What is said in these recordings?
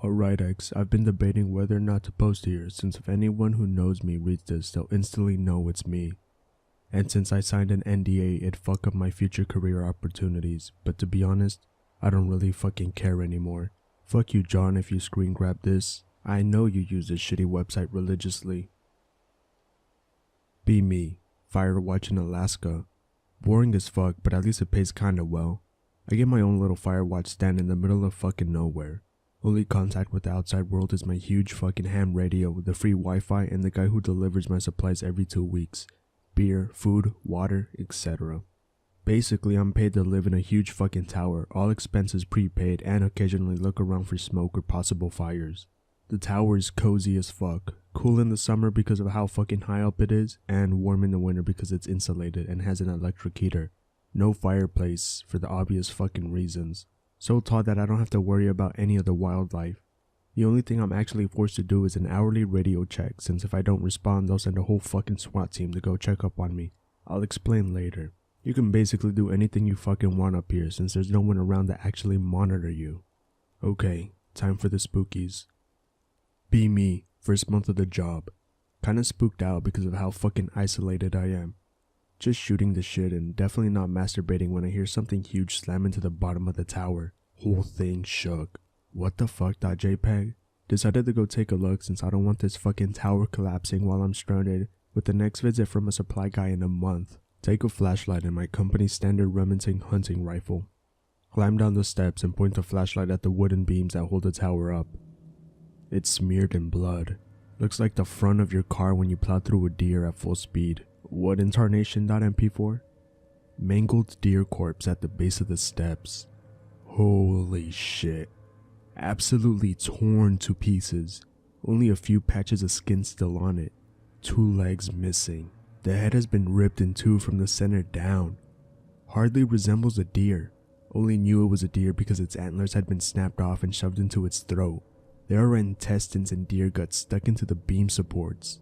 Alright X, I've been debating whether or not to post here since if anyone who knows me reads this, they'll instantly know it's me. And since I signed an NDA, it'd fuck up my future career opportunities, but to be honest, I don't really fucking care anymore. Fuck you John if you screen grab this. I know you use this shitty website religiously. Be me, firewatch in Alaska. Boring as fuck, but at least it pays kinda well. I get my own little firewatch stand in the middle of fucking nowhere. Only contact with the outside world is my huge fucking ham radio, the free Wi-Fi, and the guy who delivers my supplies every 2 weeks. Beer, food, water, etc. Basically, I'm paid to live in a huge fucking tower, all expenses prepaid, and occasionally look around for smoke or possible fires. The tower is cozy as fuck, cool in the summer because of how fucking high up it is, and warm in the winter because it's insulated and has an electric heater. No fireplace, for the obvious fucking reasons. So tall that I don't have to worry about any of the wildlife. The only thing I'm actually forced to do is an hourly radio check, since if I don't respond they'll send a whole fucking SWAT team to go check up on me. I'll explain later. You can basically do anything you fucking want up here since there's no one around to actually monitor you. Okay, time for the spookies. Be me, first month of the job. Kinda spooked out because of how fucking isolated I am. Just shooting the shit and definitely not masturbating when I hear something huge slam into the bottom of the tower. Whole thing shook. What the fuck, .jpg? Decided to go take a look since I don't want this fucking tower collapsing while I'm stranded with the next visit from a supply guy in a month. Take a flashlight and my company's standard Remington hunting rifle. Climb down the steps and point the flashlight at the wooden beams that hold the tower up. It's smeared in blood. Looks like the front of your car when you plow through a deer at full speed. What in tarnation.mp4? Mangled deer corpse at the base of the steps. Holy shit. Absolutely torn to pieces. Only a few patches of skin still on it. 2 legs missing. The head has been ripped in 2 from the center down. Hardly resembles a deer. Only knew it was a deer because its antlers had been snapped off and shoved into its throat. There are intestines and deer guts stuck into the beam supports.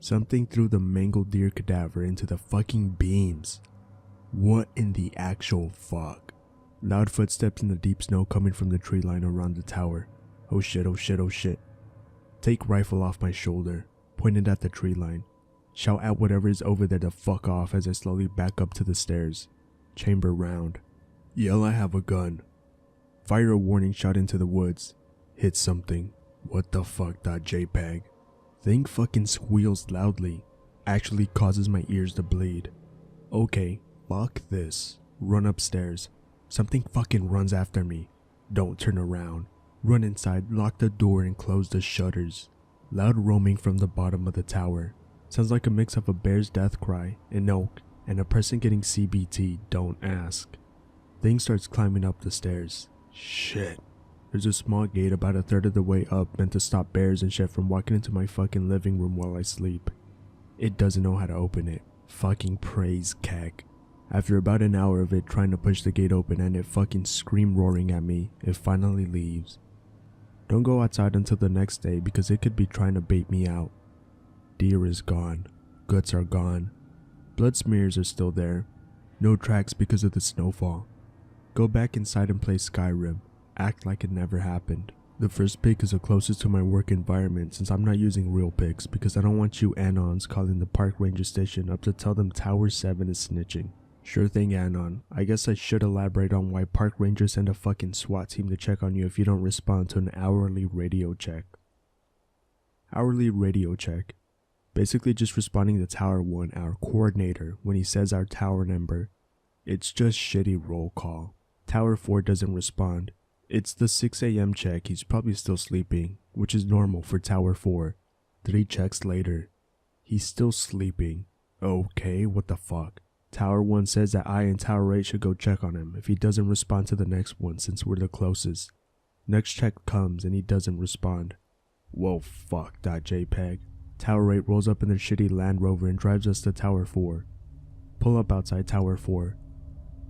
Something threw the mangled deer cadaver into the fucking beams. What in the actual fuck? Loud footsteps in the deep snow coming from the tree line around the tower. Oh shit, oh shit, oh shit. Take rifle off my shoulder, pointed at the tree line. Shout out whatever is over there to fuck off as I slowly back up to the stairs. Chamber round. Yell I have a gun. Fire a warning shot into the woods. Hit something. What the fuck, .jpg? Thing fucking squeals loudly. Actually causes my ears to bleed. Okay, fuck this. Run upstairs. Something fucking runs after me. Don't turn around. Run inside, lock the door and close the shutters. Loud roaming from the bottom of the tower. Sounds like a mix of a bear's death cry, an oak, and a person getting CBT, don't ask. Thing starts climbing up the stairs. Shit. There's a small gate about a third of the way up meant to stop bears and shit from walking into my fucking living room while I sleep. It doesn't know how to open it. Fucking praise keck. After about an hour of it trying to push the gate open and it fucking scream roaring at me, it finally leaves. Don't go outside until the next day because it could be trying to bait me out. Deer is gone. Guts are gone. Blood smears are still there. No tracks because of the snowfall. Go back inside and play Skyrim. Act like it never happened. The first pick is the closest to my work environment since I'm not using real picks because I don't want you Anons calling the park ranger station up to tell them Tower 7 is snitching. Sure thing Anon, I guess I should elaborate on why park rangers send a fucking SWAT team to check on you if you don't respond to an hourly radio check. Hourly radio check. Basically just responding to Tower 1, our coordinator, when he says our tower number. It's just shitty roll call. Tower 4 doesn't respond. It's the 6 AM check, he's probably still sleeping, which is normal for Tower 4. 3 checks later. He's still sleeping. Okay, what the fuck? Tower 1 says that I and Tower 8 should go check on him if he doesn't respond to the next one since we're the closest. Next check comes and he doesn't respond. Whoa fuck, .jpg. Tower 8 rolls up in their shitty Land Rover and drives us to Tower 4. Pull up outside Tower 4.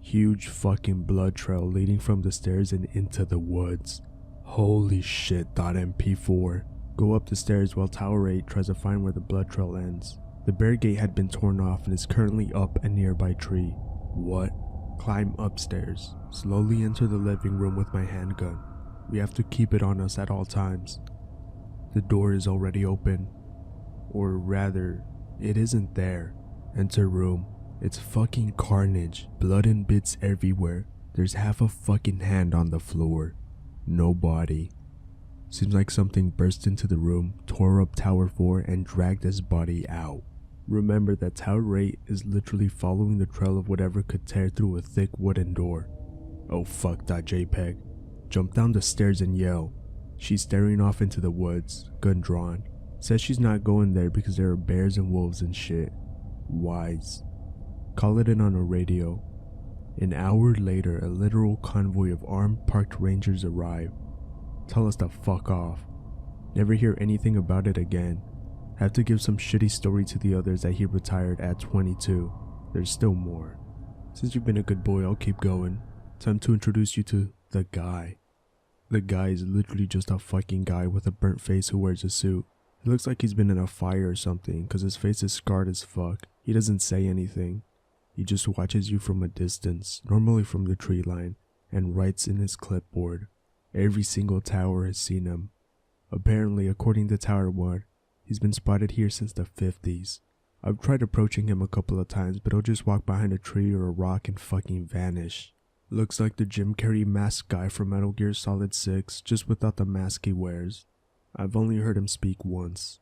Huge fucking blood trail leading from the stairs and into the woods. Holy shit, .mp4. Go up the stairs while Tower 8 tries to find where the blood trail ends. The bear gate had been torn off and is currently up a nearby tree. What? Climb upstairs. Slowly enter the living room with my handgun. We have to keep it on us at all times. The door is already open. Or rather, it isn't there. Enter room. It's fucking carnage. Blood and bits everywhere. There's half a fucking hand on the floor. No body. Seems like something burst into the room, tore up Tower 4 and dragged his body out. Remember that Tower 8 is literally following the trail of whatever could tear through a thick wooden door. Oh fuck that JPEG. Jump down the stairs and yell. She's staring off into the woods, gun drawn. Says she's not going there because there are bears and wolves and shit. Wise. Call it in on a radio. An hour later, a literal convoy of armed parked rangers arrive. Tell us to fuck off. Never hear anything about it again. Have to give some shitty story to the others that he retired at 22. There's still more. Since you've been a good boy, I'll keep going. Time to introduce you to the guy. The guy is literally just a fucking guy with a burnt face who wears a suit. It looks like he's been in a fire or something because his face is scarred as fuck. He doesn't say anything. He just watches you from a distance, normally from the tree line, and writes in his clipboard. Every single tower has seen him. Apparently, according to Tower 1, he's been spotted here since the 50s. I've tried approaching him a couple of times, but he'll just walk behind a tree or a rock and fucking vanish. Looks like the Jim Carrey mask guy from Metal Gear Solid 6, just without the mask he wears. I've only heard him speak once.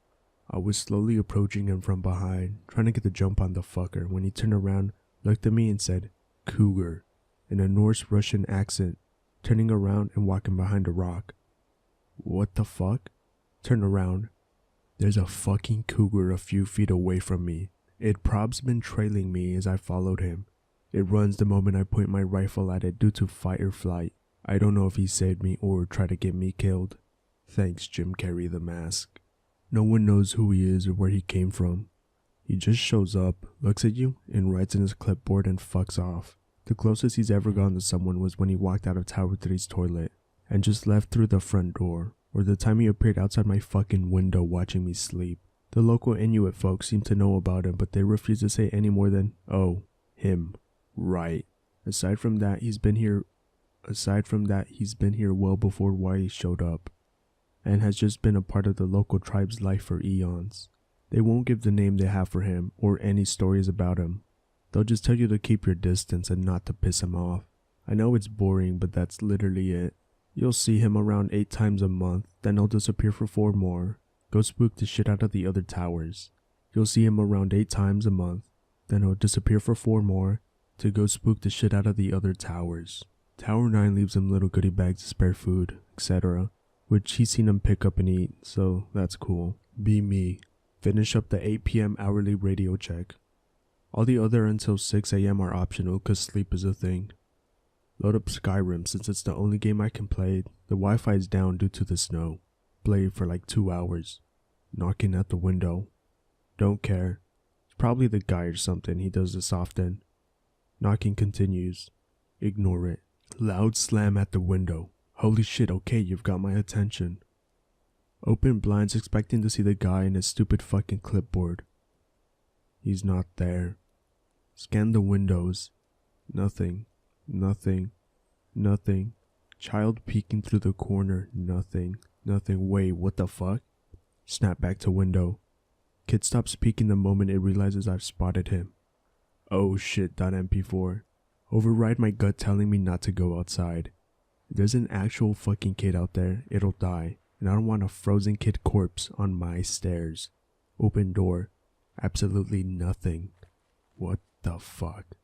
I was slowly approaching him from behind, trying to get the jump on the fucker, when he turned around, looked at me and said, "Cougar," in a Norse-Russian accent, turning around and walking behind a rock. What the fuck? Turn around. There's a fucking cougar a few feet away from me. It prob's been trailing me as I followed him. It runs the moment I point my rifle at it due to fight or flight. I don't know if he saved me or tried to get me killed. Thanks, Jim Carrey the Mask. No one knows who he is or where he came from. He just shows up, looks at you, and writes in his clipboard and fucks off. The closest he's ever gone to someone was when he walked out of Tower 3's toilet and just left through the front door, or the time he appeared outside my fucking window watching me sleep. The local Inuit folks seem to know about him, but they refuse to say any more than, "Oh, him." Right. Aside from that, he's been here well before why showed up, and has just been a part of the local tribe's life for eons. They won't give the name they have for him or any stories about him. They'll just tell you to keep your distance and not to piss him off. I know it's boring, but that's literally it. You'll see him around 8 times a month, then he'll disappear for 4 more. Go spook the shit out of the other towers. You'll see him around 8 times a month, then he'll disappear for 4 more to go spook the shit out of the other towers. Tower 9 leaves him little goodie bags of spare food, etc., which he's seen him pick up and eat, so that's cool. Be me. Finish up the 8 p.m. hourly radio check. All the other until 6 a.m. are optional cause sleep is a thing. Load up Skyrim since it's the only game I can play. The Wi-Fi is down due to the snow. Play for like 2 hours. Knocking at the window. Don't care. It's probably the guy or something, he does this often. Knocking continues. Ignore it. Loud slam at the window. Holy shit, okay, you've got my attention. Open blinds expecting to see the guy in his stupid fucking clipboard. He's not there. Scan the windows. Nothing. Nothing. Nothing. Child peeking through the corner. Nothing. Nothing. Wait, what the fuck? Snap back to window. Kid stops peeking the moment it realizes I've spotted him. Oh shit, .mp4. Override my gut telling me not to go outside. If there's an actual fucking kid out there, it'll die. And I don't want a frozen kid corpse on my stairs. Open door. Absolutely nothing. What the fuck?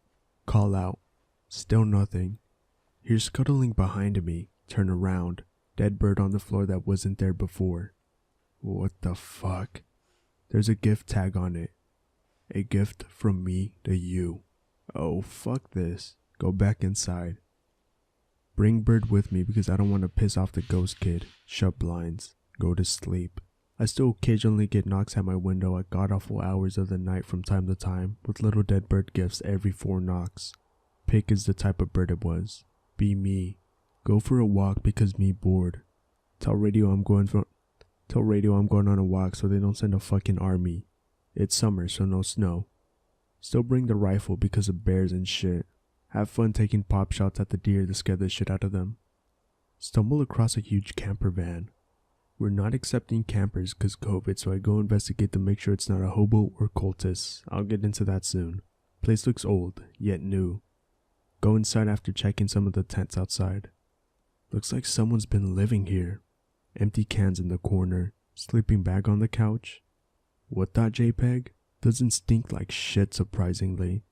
Call out. Still nothing. Here's scuttling behind me. Turn around. Dead bird on the floor that wasn't there before. What the fuck? There's a gift tag on it. A gift from me to you. Oh, fuck this. Go back inside. Bring bird with me because I don't want to piss off the ghost kid. Shut blinds. Go to sleep. I still occasionally get knocks at my window at god-awful hours of the night from time to time, with little dead bird gifts every 4 knocks. Pick is the type of bird it was. Be me. Go for a walk because me bored. Tell radio I'm going on a walk so they don't send a fucking army. It's summer so no snow. Still bring the rifle because of bears and shit. Have fun taking pop shots at the deer to scare the shit out of them. Stumble across a huge camper van. We're not accepting campers cause COVID, so I go investigate to make sure it's not a hobo or cultist. I'll get into that soon. Place looks old, yet new. Go inside after checking some of the tents outside. Looks like someone's been living here. Empty cans in the corner. Sleeping bag on the couch. What that JPEG? Doesn't stink like shit surprisingly.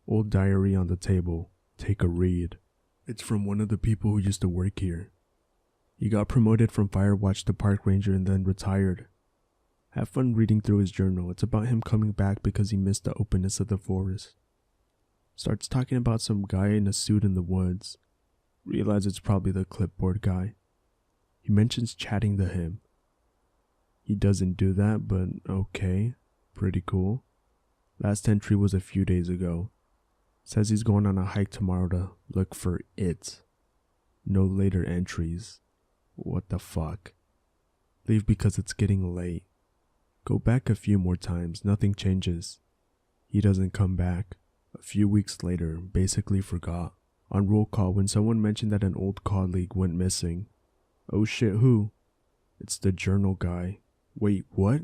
Old diary on the table. Take a read. It's from one of the people who used to work here. He got promoted from firewatch to park ranger and then retired. Have fun reading through his journal. It's about him coming back because he missed the openness of the forest. Starts talking about some guy in a suit in the woods. Realize it's probably the clipboard guy. He mentions chatting to him. He doesn't do that, but okay. Pretty cool. Last entry was a few days ago. Says he's going on a hike tomorrow to look for it. No later entries. What the fuck? Leave because it's getting late. Go back a few more times, nothing changes. He doesn't come back. A few weeks later, basically forgot. On roll call when someone mentioned that an old colleague went missing. Oh shit, who? It's the journal guy. Wait, what?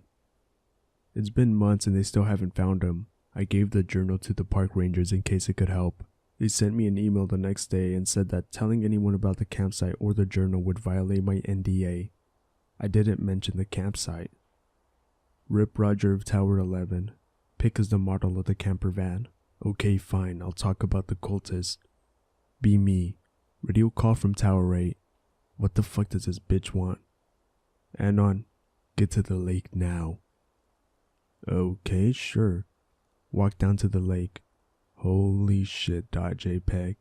It's been months and they still haven't found him. I gave the journal to the park rangers in case it could help. They sent me an email the next day and said that telling anyone about the campsite or the journal would violate my NDA. I didn't mention the campsite. Rip Roger of Tower 11. Pick as the model of the camper van. Okay, fine, I'll talk about the cultist. Be me. Radio call from Tower 8. What the fuck does this bitch want? Anon, get to the lake now. Okay, sure. Walk down to the lake. Holy shit, .jpg.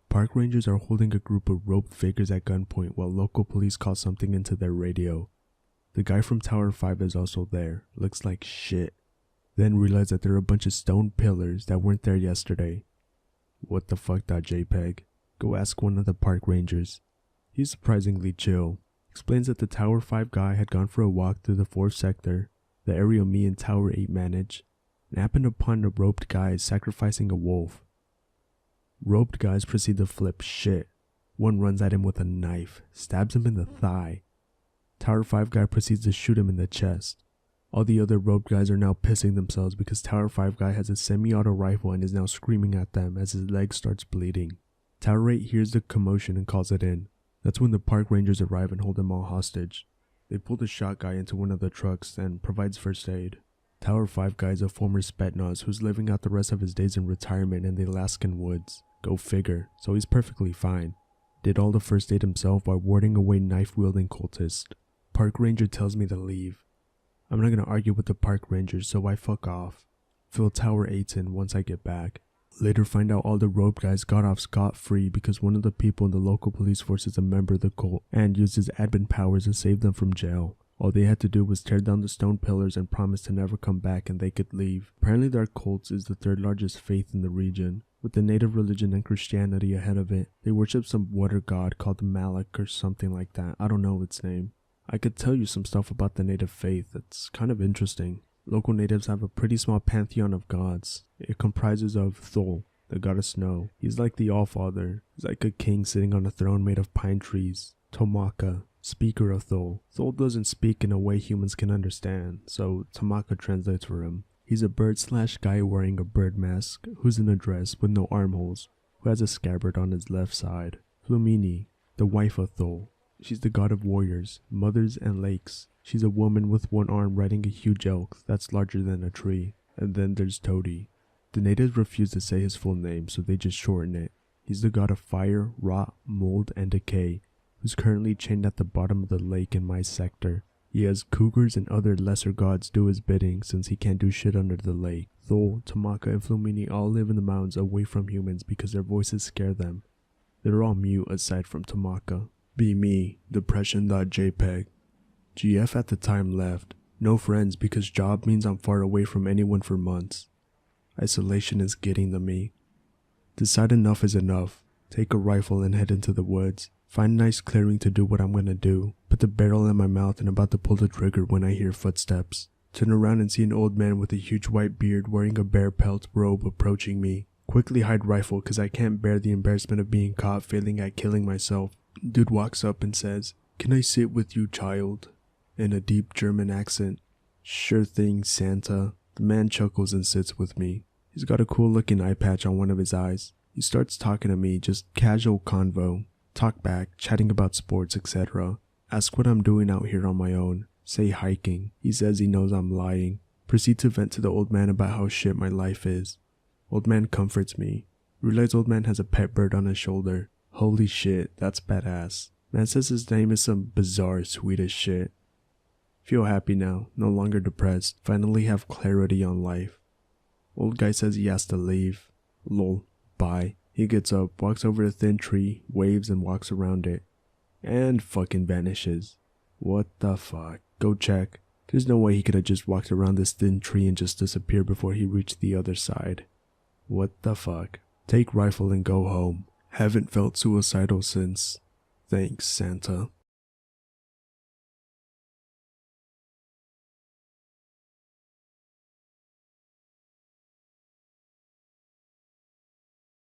Park rangers are holding a group of roped figures at gunpoint while local police call something into their radio. The guy from Tower 5 is also there. Looks like shit. Then realize that there are a bunch of stone pillars that weren't there yesterday. What the fuck, .jpg. Go ask one of the park rangers. He's surprisingly chill. Explains that the Tower 5 guy had gone for a walk through the 4th sector, the area me and Tower 8 manage, and happened upon the roped guys sacrificing a wolf. Roped guys proceed to flip shit. One runs at him with a knife, stabs him in the thigh. Tower 5 guy proceeds to shoot him in the chest. All the other roped guys are now pissing themselves because Tower 5 guy has a semi-auto rifle and is now screaming at them as his leg starts bleeding. Tower 8 hears the commotion and calls it in. That's when the park rangers arrive and hold them all hostage. They pull the shot guy into one of the trucks and provides first aid. Tower 5 guy is a former Spetsnaz who's living out the rest of his days in retirement in the Alaskan woods. Go figure, so he's perfectly fine. Did all the first aid himself while warding away knife-wielding cultists. Park ranger tells me to leave. I'm not gonna argue with the park rangers, so I fuck off. Fill Tower 8 in once I get back. Later find out all the rope guys got off scot-free because one of the people in the local police force is a member of the cult and used his admin powers to save them from jail. All they had to do was tear down the stone pillars and promise to never come back and they could leave. Apparently their cult is the 3rd largest faith in the region, with the native religion and Christianity ahead of it. They worship some water god called Malak or something like that. I don't know its name. I could tell you some stuff about the native faith. It's kind of interesting. Local natives have a pretty small pantheon of gods. It comprises of Thol, the god of snow. He's like the Allfather. He's like a king sitting on a throne made of pine trees. Tomaka, speaker of Thol. Thol doesn't speak in a way humans can understand, so Tomaka translates for him. He's a bird/guy wearing a bird mask, who's in a dress with no armholes, who has a scabbard on his left side. Flumini, the wife of Thol. She's the god of warriors, mothers, and lakes. She's a woman with one arm riding a huge elk that's larger than a tree. And then there's Todi. The natives refuse to say his full name, so they just shorten it. He's the god of fire, rot, mold, and decay, who's currently chained at the bottom of the lake in my sector. He has cougars and other lesser gods do his bidding since he can't do shit under the lake. Thol, Tomaka, and Flumini all live in the mountains away from humans because their voices scare them. They're all mute aside from Tomaka. Be me, depression.jpg. GF at the time left. No friends because job means I'm far away from anyone for months. Isolation is getting to me. Decide enough is enough. Take a rifle and head into the woods. Find a nice clearing to do what I'm gonna do. Put the barrel in my mouth and about to pull the trigger when I hear footsteps. Turn around and see an old man with a huge white beard wearing a bear pelt robe approaching me. Quickly hide rifle cause I can't bear the embarrassment of being caught failing at killing myself. Dude walks up and says, "Can I sit with you, child?" In a deep German accent. "Sure thing, Santa." The man chuckles and sits with me. He's got a cool looking eye patch on one of his eyes. He starts talking to me, just casual convo. Talk back, chatting about sports, etc. Ask what I'm doing out here on my own. Say hiking. He says he knows I'm lying. Proceed to vent to the old man about how shit my life is. Old man comforts me. Realize old man has a pet bird on his shoulder. Holy shit, that's badass. Man says his name is some bizarre Swedish shit. Feel happy now, no longer depressed, finally have clarity on life. Old guy says he has to leave. Lol, bye. He gets up, walks over a thin tree, waves and walks around it. And fucking vanishes. What the fuck? Go check. There's no way he could have just walked around this thin tree and just disappeared before he reached the other side. What the fuck? Take rifle and go home. Haven't felt suicidal since. Thanks, Santa.